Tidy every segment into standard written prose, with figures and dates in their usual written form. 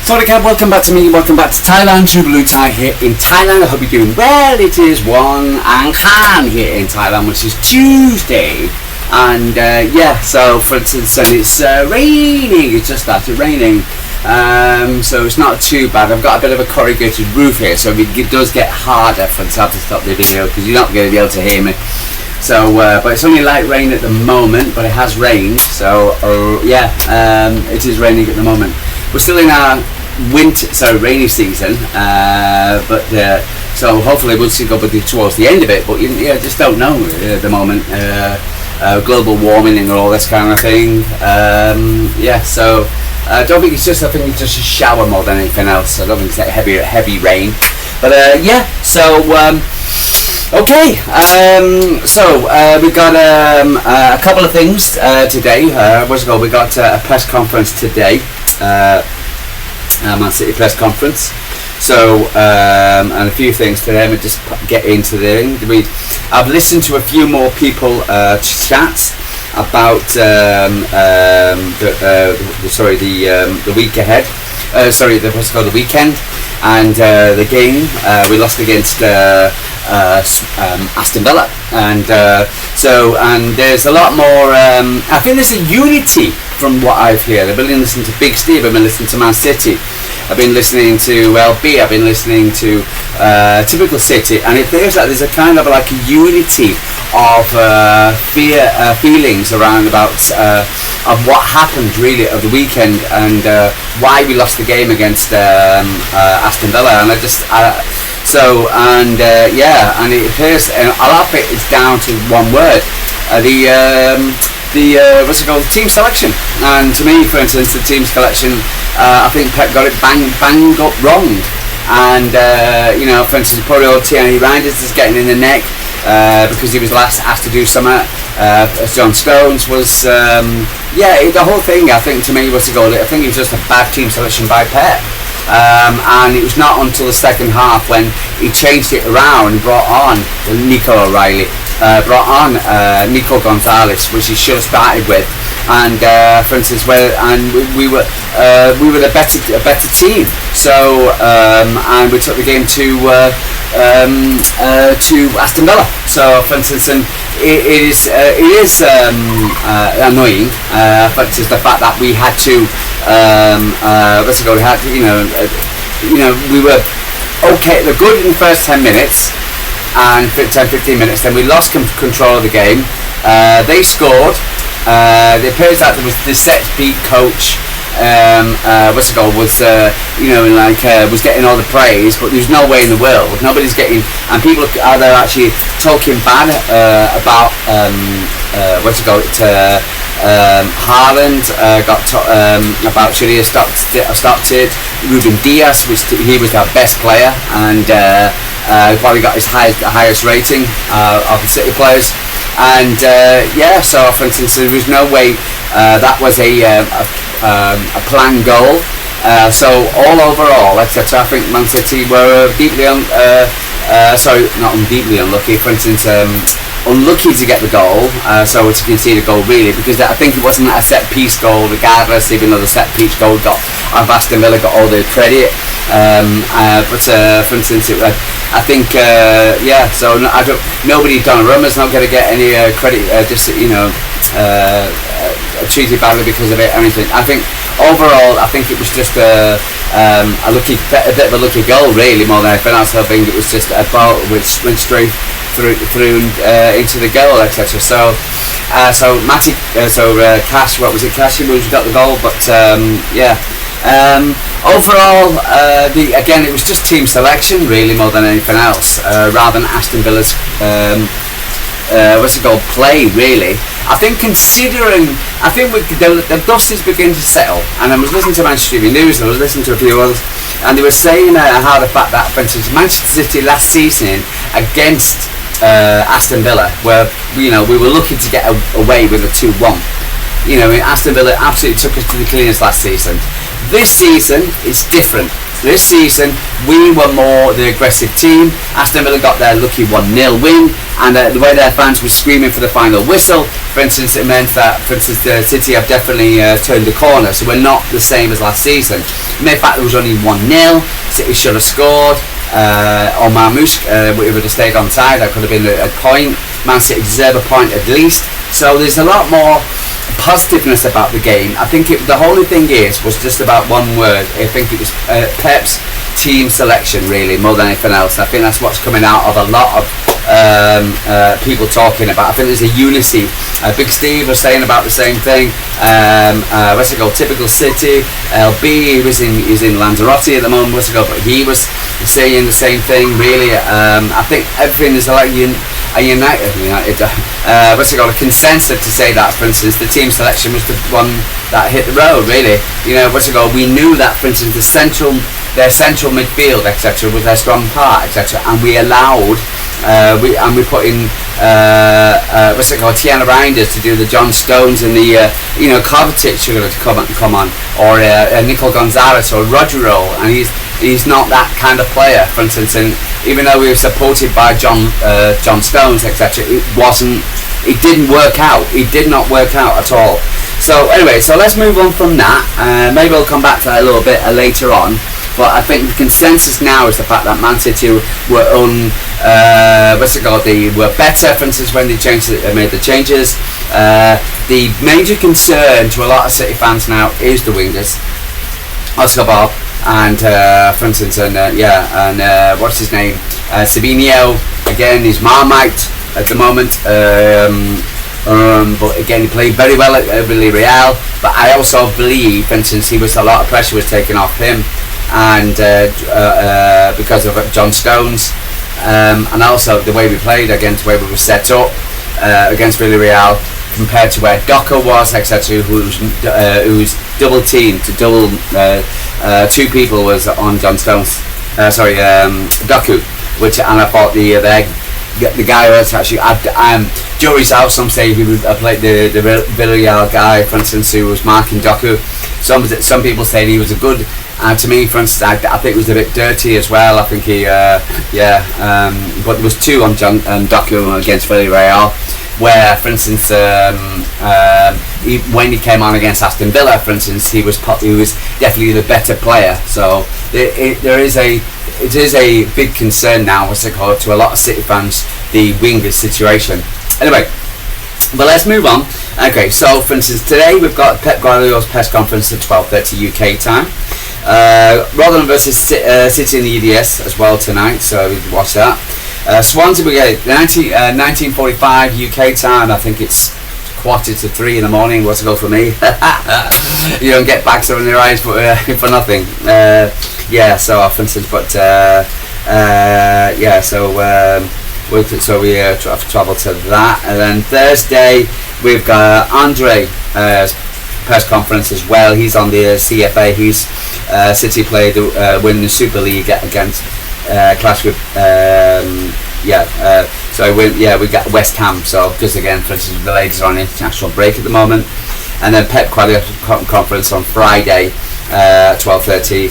Sawadee, welcome back to me, welcome back to Thailand, Blue Thai here in Thailand. I hope you're doing well. It is Wang Ang Khan here in Thailand, which is Tuesday. And so for instance, and it's raining, it just started raining. So it's not too bad. I've got a bit of a corrugated roof here, so it does get harder for the to stop the video because you're not going to be able to hear me. So, but it's only light rain at the moment, but it has rained. So, it is raining at the moment. We're still in our rainy season, so hopefully we'll see go towards the end of it. But just don't know at the moment. Global warming and all this kind of thing. So I don't think it's just. I think it's just a shower more than anything else. I don't think it's like heavy rain. But okay, we got a couple of things today. We got a press conference today, Man City press conference. So, and a few things today. Let me just get into the thing. I've listened to a few more people chat about the week ahead. The weekend and the game. We lost against Aston Villa, and there's a lot more. I think there's a unity from what I've heard. I've been listening to Big Steve. I've been listening to Man City. I've been listening to LB. I've been listening to Typical City, and it feels like there's a kind of like a unity of feelings around about of what happened really of the weekend and why we lost the game against Aston Villa. And and it appears a lot of it is down to one word, the team selection. And to me, for instance, the team selection, I think Pep got it bang up wrong. And for instance, poor old Tierney Reinders is getting in the neck because he was last asked to do something. John Stones was the whole thing. I think to me was I think it was just a bad team selection by Pep. And it was not until the second half when he changed it around and brought on Nico O'Reilly, brought on Nico Gonzalez, which he should have started with. And for instance, we were a better team. So and we took the game to Aston Villa. So for instance, and it is annoying, but it's the fact that we had to we were okay, the good in the first 10 minutes and 10-15 minutes, then we lost control of the game. They scored. It appears that there was the set beat coach was getting all the praise, but there's no way in the world, nobody's getting, and people are there actually talking bad about Haaland about should he have stopped it. Ruben Diaz, which he was our best player, and probably got his highest rating of the City players. And so for instance, there was no way that was a planned goal. So overall, etc. I think Man City were deeply unlucky. For instance, unlucky to get the goal, so to concede a goal really, because I think it wasn't a set piece goal regardless, even though the set piece goal got Aston Villa got all the credit. But for instance, I think so nobody, Donnarumma's not going to get any credit, treated badly because of it or anything. I think overall, I think it was just a bit of a lucky goal really, more than anything else. I think it was just a ball which went straight through into the goal, etc. So Cash, what was it? Cash who got the goal, but overall, again, it was just team selection really more than anything else, rather than Aston Villa's play really. I think the dust is beginning to settle, and I was listening to Manchester TV News and I was listening to a few others, and they were saying how the fact that, for instance, Manchester City last season against Aston Villa, where we were lucky to get away with a 2-1. Aston Villa absolutely took us to the cleaners last season. This season it's different. this season we were more the aggressive team. Aston Villa got their lucky 1-0 win, and the way their fans were screaming for the final whistle, for instance, it meant that, for instance, the City have definitely turned the corner, so we're not the same as last season. In fact, there was only 1-0. City should have scored. Or Marmoush would have stayed on side. That could have been a point. Man City deserve a point at least. So there's a lot more positiveness about the game. I think the whole thing was just about one word. I think it was Pep's team selection, really, more than anything else. I think that's what's coming out of a lot of people talking about. I think there's a unity. Big Steve was saying about the same thing. What's it called? Typical City. LB was in Lanzarote at the moment. What's it called? But he was saying the same thing. Really, I think everything is like a united. What's it called? A consensus to say that, for instance, the team selection was the one that hit the road. Really, what's it called? We knew that, for instance, their central midfield, etc., was their strong part, etc., and we allowed. We put in what's it called, Tiana Reinders to do the John Stones and the Kovacic are going to come on, or Nicol Gonzalez or Rodri role, and he's not that kind of player, for instance. And even though we were supported by John Stones, etc., it didn't work out. It did not work out at all. So anyway, so let's move on from that. Maybe I'll come back to that a little bit later on. But I think the consensus now is the fact that Man City were they were better, for instance, when they made the changes. The major concern to a lot of City fans now is the wingers, Oscar Bob, and for instance, and what's his name, Savinho. Again, he's Marmite at the moment. But again, he played very well at Villarreal. But I also believe, for instance, a lot of pressure was taken off him, and because of John Stones, and also the way we played against the way we were set up against Villarreal compared to where Docker was, etc., who's double teamed to two people was on John Stones, Doku, and I thought the guy was actually jury's out. Some say he would played the Villarreal guy, for instance, who was marking Doku. Some people say he was a good. To me, for instance, I think it was a bit dirty as well. I think but there was two on John Doku against Villarreal, where, for instance, when he came on against Aston Villa, for instance, he was definitely the better player. So it is a big concern now, what's it called, to a lot of City fans, the wingers situation. Anyway, but let's move on. Okay, so for instance, today we've got Pep Guardiola's press conference at 12:30 UK time. Rotherham versus City in the EDS as well tonight, so we can watch that. Swansea, we get 19:45 UK time. I think it's 2:45 in the morning. What's it go for me? You don't get bags on your eyes for nothing. So for instance, but we have to travel to that, and then Thursday we've got Andre press conference as well. He's on the CFA. He's City played win the Super League against clash with we got West Ham. So because again, for instance, the ladies are on international break at the moment, and then Pep Guardiola conference on Friday 12:30,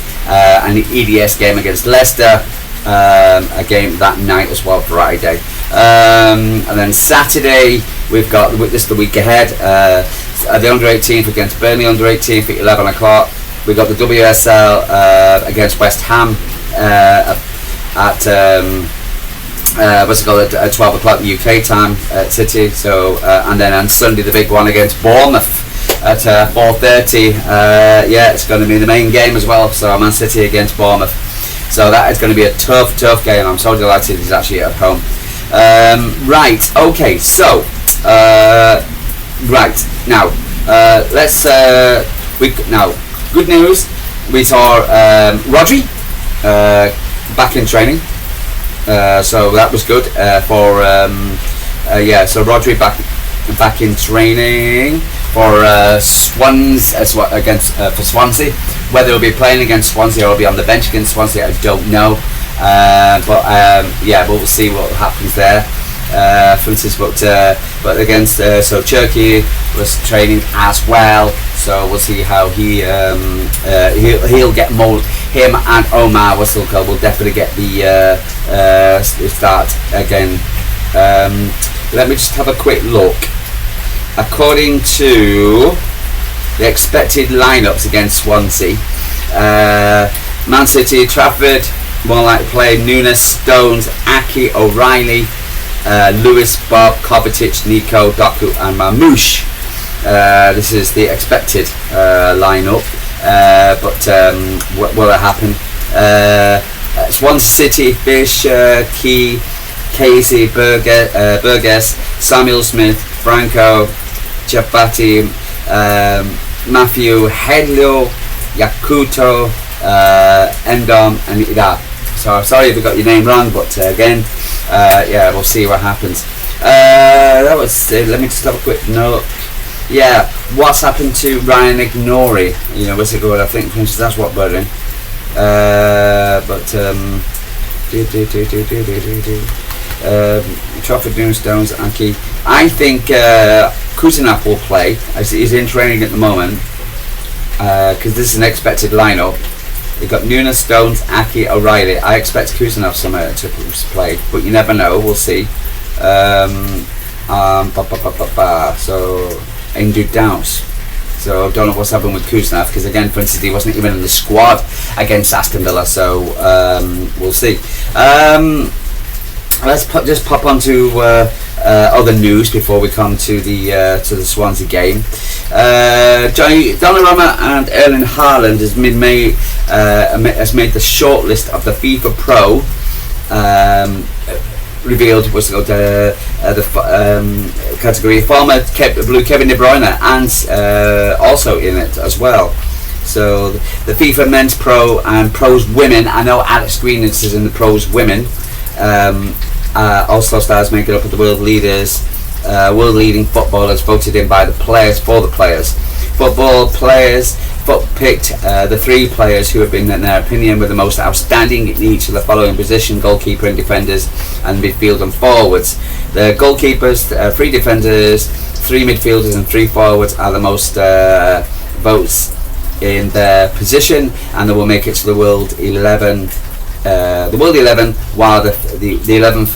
and the EDS game against Leicester. A game that night as well, Friday, and then Saturday we've got the week ahead. The under 18 against Burnley under 18 at 11 o'clock. We've got the WSL against West Ham at at 12 o'clock UK time at City. So and then on Sunday the big one against Bournemouth at 4:30. It's going to be the main game as well. So Man City against Bournemouth. So that is going to be a tough game. I'm so delighted he's actually at home. Right. Okay. So right now, let's good news. We saw Rodri back in training. So that was good for So Rodri back in training for for Swansea. Whether he'll be playing against Swansea or he'll be on the bench against Swansea, I don't know. We'll see what happens there. For instance, but against Turkey was training as well. So we'll see how he'll get mold. him and Omar Wasilka will definitely get the start again. Let me just have a quick look. According to the expected lineups against Swansea, Man City, Trafford, more like play Nunes, Stones, Aki, O'Reilly, Lewis, Bob, Kovacic, Nico, Doku and Mamouche. This is the expected lineup, but will it happen? Swansea City, Fish, Key, Casey, Burgess, Samuel Smith, Franco, Chapati, Matthew, Helio, Yakuto, Endom and Ida. So sorry if I got your name wrong, but again, yeah, we'll see what happens. That was it. Let me just have a quick note. Yeah, what's happened to Ryan Ignori? You know, where's it going? I think for instance, that's what we're in. Trafford, Stones, Aki. I think Kuzinov will play as he's in training at the moment, because this is an expected lineup. You've got Nunes, Stones, Aki, O'Reilly. I expect Kuzinov somewhere to play, but you never know. We'll see. So Indu Downs. So don't know what's happened with Kuzinov, because again, for instance, he wasn't even in the squad against Aston Villa. So we'll see. Let's just pop onto other news before we come to the Swansea game. Donnarumma and Erling Haaland has made the shortlist of the FIFPRO revealed what's called the category. Former blue Kevin De Bruyne and also in it as well. So the FIFA Men's Pro and Pros Women. I know Alex Green is in the Pros Women. All-Star stars make it up of the world leaders, world leading footballers voted in by the players for the players. Football players picked the 3 players who have been, in their opinion, were the most outstanding in each of the following position: goalkeeper and defenders, and midfield and forwards. The goalkeepers, 3 defenders, 3 midfielders and 3 forwards are the most votes in their position, and they will make it to the World 11. While the 11th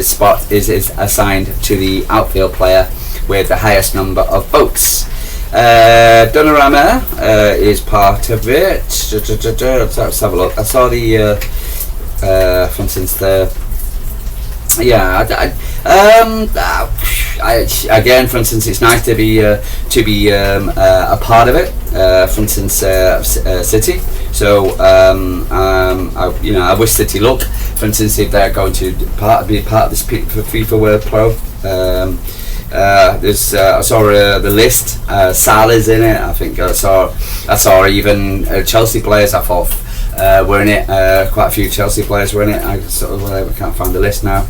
spot is assigned to the outfield player with the highest number of votes. Donnarumma is part of it. Let's have a look. I saw the for instance the again, for instance, it's nice to be a part of it. For instance, City. So I wish City luck. For instance, if they're going to be part of this FIFA World Pro. There's I saw the list. Salah's in it. I think I saw even Chelsea players. I thought were in it. Quite a few Chelsea players were in it. I can't find the list now.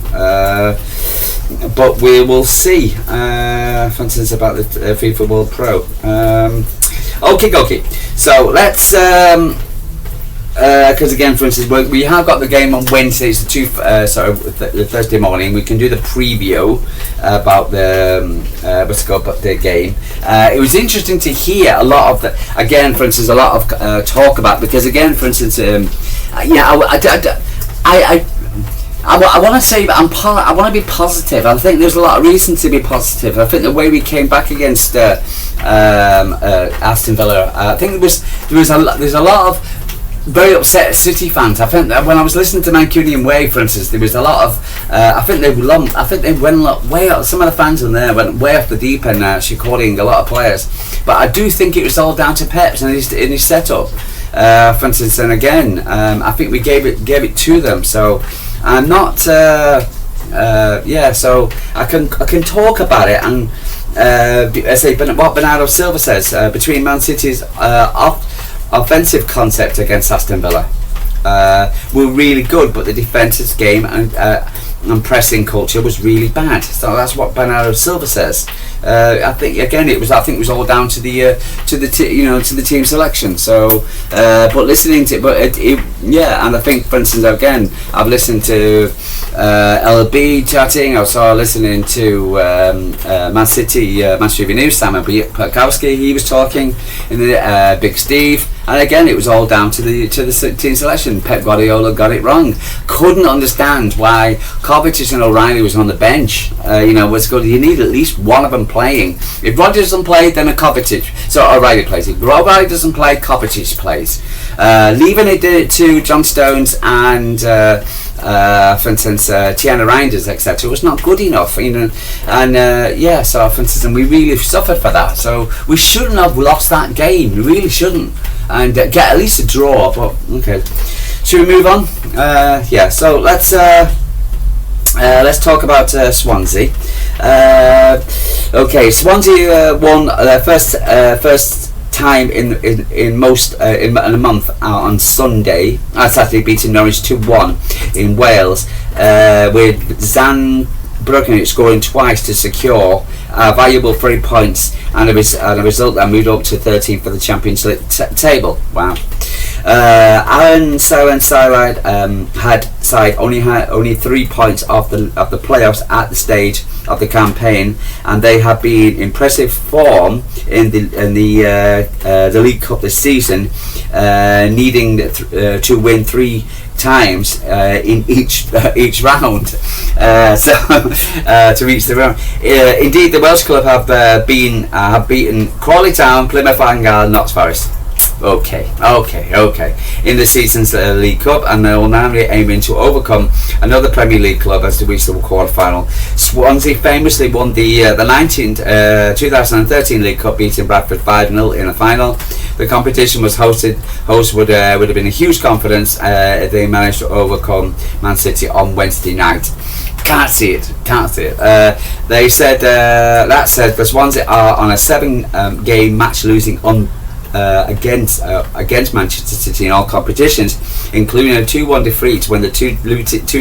But we will see. For instance, about the FIFA World Pro. Okay. So let's. Because again, for instance, we have got the game on Wednesday. It's the Thursday morning. We can do the preview about the game. It was interesting to hear a lot of again, for instance, a lot of talk about, because again, for instance, I want to say, I want to be positive. I think there's a lot of reason to be positive. I think the way we came back against Aston Villa, I think there's a lot of very upset City fans. I think that when I was listening to Mancunian Way, for instance, there was a lot of I think they went way out. Some of the fans in there went way off the deep end, actually calling a lot of players. But I do think it was all down to Pep and his setup. For instance, and again, I think we gave it to them. So I'm not. So I can talk about it, and I say what Bernardo Silva says between Man City's offensive concept against Aston Villa were really good, but the defensive game and pressing culture was really bad. So that's what Bernardo Silva says. I think again it was all down to the team selection. So but listening to and I think, for instance, again, I've listened to LB chatting. I saw listening to Man City News, Simon Pakowski. He was talking in the Big Steve. And again, it was all down to the team selection. Pep Guardiola got it wrong. Couldn't understand why Kovacic and O'Reilly was on the bench. Was good. You need at least one of them playing. If Rodri doesn't play, then a Kovacic. So O'Reilly plays. If O'Reilly doesn't play, Kovacic plays. Leaving it to John Stones and, for instance, Tiana Reinders, etc., was not good enough. So for instance, and we really suffered for that. So we shouldn't have lost that game. We really shouldn't. And get at least a draw. But okay, should we move on? So let's talk about Swansea. Swansea won their first time in a month on Sunday. Saturday, beating Norwich 2-1 in Wales, with Zan Bruggen scoring twice to secure valuable 3 points, and a result that moved up to 13th for the Champions League table. Wow. Aaron Side had only 3 points off the playoffs at the stage of the campaign, and they have been in impressive form in the League Cup this season, needing to win 3 times in each round, to reach the round. Indeed, the Welsh club have beaten Crawley Town, Plymouth Argyle, and Notts Forest. Okay. In the season's League Cup, and they will now be aiming to overcome another Premier League club as to reach the quarter-final. Swansea famously won the 2013 League Cup, beating Bradford 5-0 in the final. The competition was hosted. Hosts would have been a huge confidence if they managed to overcome Man City on Wednesday night. Can't see it. They said the Swansea are on a 7-game match losing against Manchester City in all competitions, including a 2-1 defeat when the two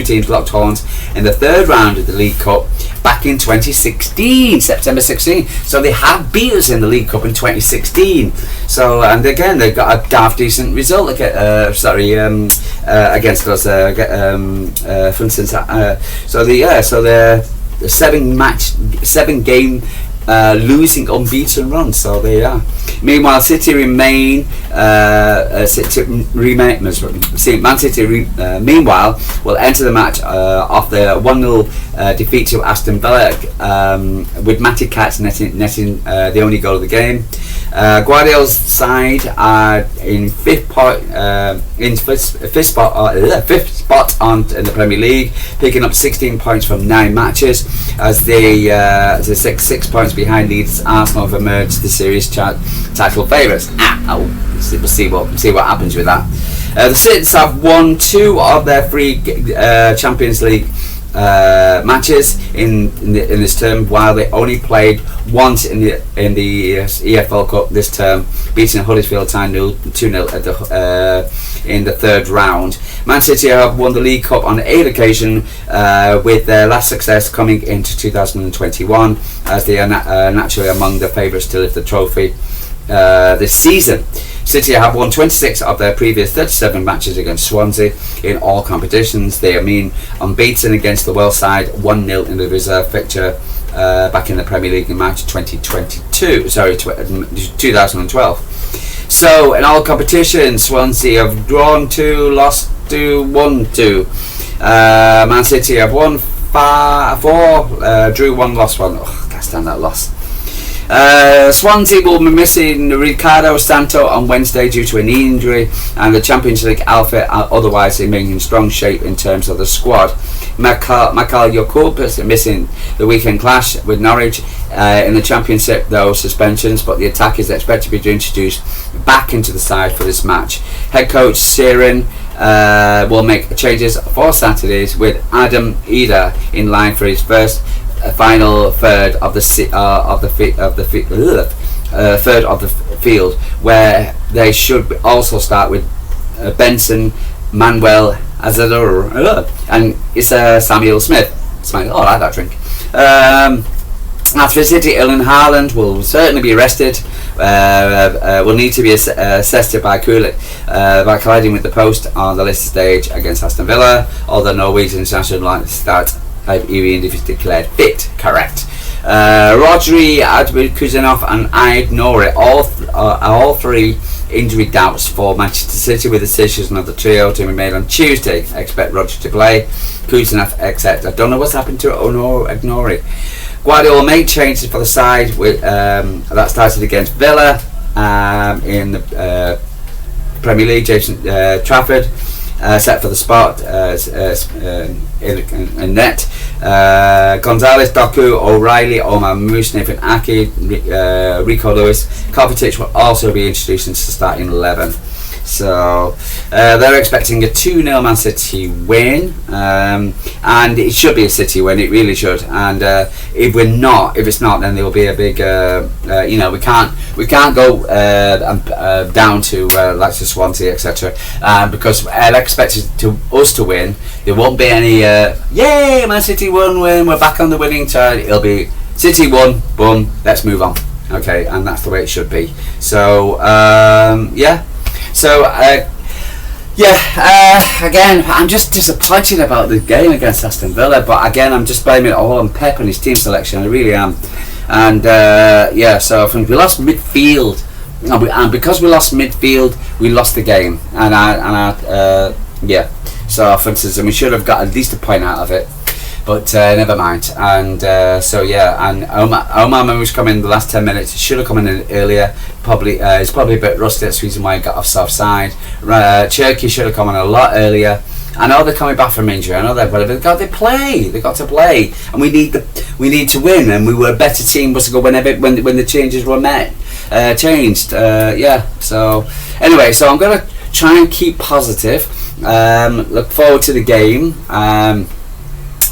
teams locked horns in the third round of the League Cup back in 2016, September 16. So they have beat us in the League Cup in 2016. So, and again, they've got a half decent result against us. For instance, so they're 7-game losing unbeaten run, so they are. Meanwhile, Man City meanwhile will enter the match off the 1-0 defeat to Aston Villa, with Matty Katz netting the only goal of the game. Guardiola's side are in fifth spot in the Premier League, picking up 16 points from 9 matches, as they 6 points behind Leeds. Arsenal have emerged the series title favourites. We'll see what happens with that. The Cits have won 2 of their 3 Champions League matches in this term, while they only played once in the EFL Cup this term, beating Huddersfield Town 2-0 in the third round. Man City have won the League Cup on 8 occasions, with their last success coming into 2021, as they are naturally among the favourites to lift the trophy this season. City have won 26 of their previous 37 matches against Swansea in all competitions. They are unbeaten against the Welsh side 1-0 in the reserve fixture back in the Premier League in March 2012. So in all competitions, Swansea have drawn 2, lost 2, won 2. Man City have won 4, drew 1, lost 1. Can't stand that loss. Swansea will be missing Ricardo Santo on Wednesday due to a knee injury, and the Champions League outfit are otherwise remaining in strong shape in terms of the squad. Makal Yakub is missing the weekend clash with Norwich in the Championship, though suspensions, but the attack is expected to be introduced back into the side for this match. Head coach Sheeran will make changes for Saturdays, with Adam Eder in line for his first final third of the field, where they should also start with Benson, Manuel Azador, and Samuel Smith. I like that drink. After City, Erling Haaland will certainly be rested. Will need to be assessed by Kulik by colliding with the post on the list stage against Aston Villa, although Norwegian international like to start even if he's declared fit. Correct. Rodri, Advid Kuzanov and Aid Nore, all 3 injury doubts for Manchester City, with decisions on the trio to be made on Tuesday. I expect Rodri to play, Kuznets, etc. I don't know what's happened to Ignore. Guardiola made changes for the side that started against Villa in the Premier League. Jason Trafford set for the spot in net. Gonzalez, Doku, O'Reilly, Omar Mousse, Nathan Ake, Rico Lewis, Kovacic will also be introduced into the starting 11. So they're expecting a 2-0 Man City win, and it should be a City win. It really should. And if it's not, then there will be a big. We can't go down to like to Swansea, etc. Because I expect us to win. There won't be any. Yay! Man City won. We're back on the winning side. It'll be City won. Boom. Let's move on. Okay, and that's the way it should be. So yeah. So, again, I'm just disappointed about the game against Aston Villa, but again, I'm just blaming it all on Pep and his team selection. I really am. And, so I think we lost midfield, and because we lost midfield, we lost the game. So, for instance, we should have got at least a point out of it. But never mind. And and Omar was coming in the last 10 minutes. He should have come in earlier. He's probably a bit rusty. That's the reason why he got off side. Cherky should have come in a lot earlier. I know they're coming back from injury. I know that, but they got to play, and we need to win. And we were a better team was to go when the changes were changed. So anyway, so I'm gonna try and keep positive. Look forward to the game.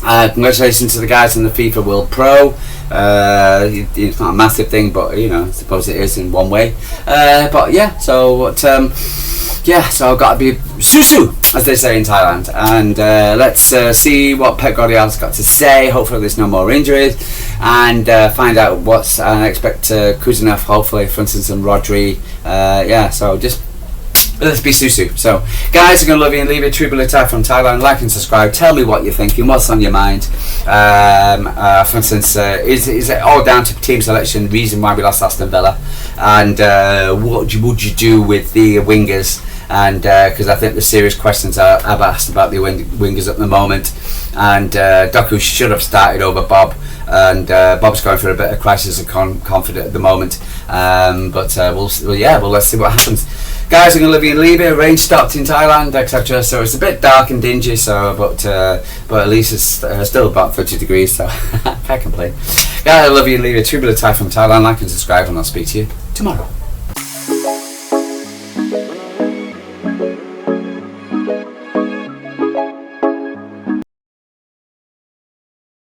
Congratulations to the guys in the FIFA World Pro. It's not a massive thing, but I suppose it is in one way. So I've got to be susu, as they say in Thailand, and let's see what Pep Guardiola's got to say. Hopefully there's no more injuries, and find out what's. I expect Kuznets, hopefully, for instance, and Rodri. So just. Let's be susu. So, guys, I'm going to love you and leave you. True Thai from Thailand. Like and subscribe. Tell me what you're thinking. What's on your mind? For instance, is it all down to team selection? Reason why we lost Aston Villa, and what would you do with the wingers? And because I think the serious questions I've asked about the wingers at the moment, and Doku should have started over Bob, and Bob's going through a bit of crisis of confidence at the moment. Let's see what happens. Guys, I'm going to leave you. Rain stopped in Thailand, etc. So it's a bit dark and dingy. But at least it's still about 30 degrees. So I can't complain. Guys, I love you and leave you. True Thai from Thailand. Like and subscribe, and I'll speak to you tomorrow.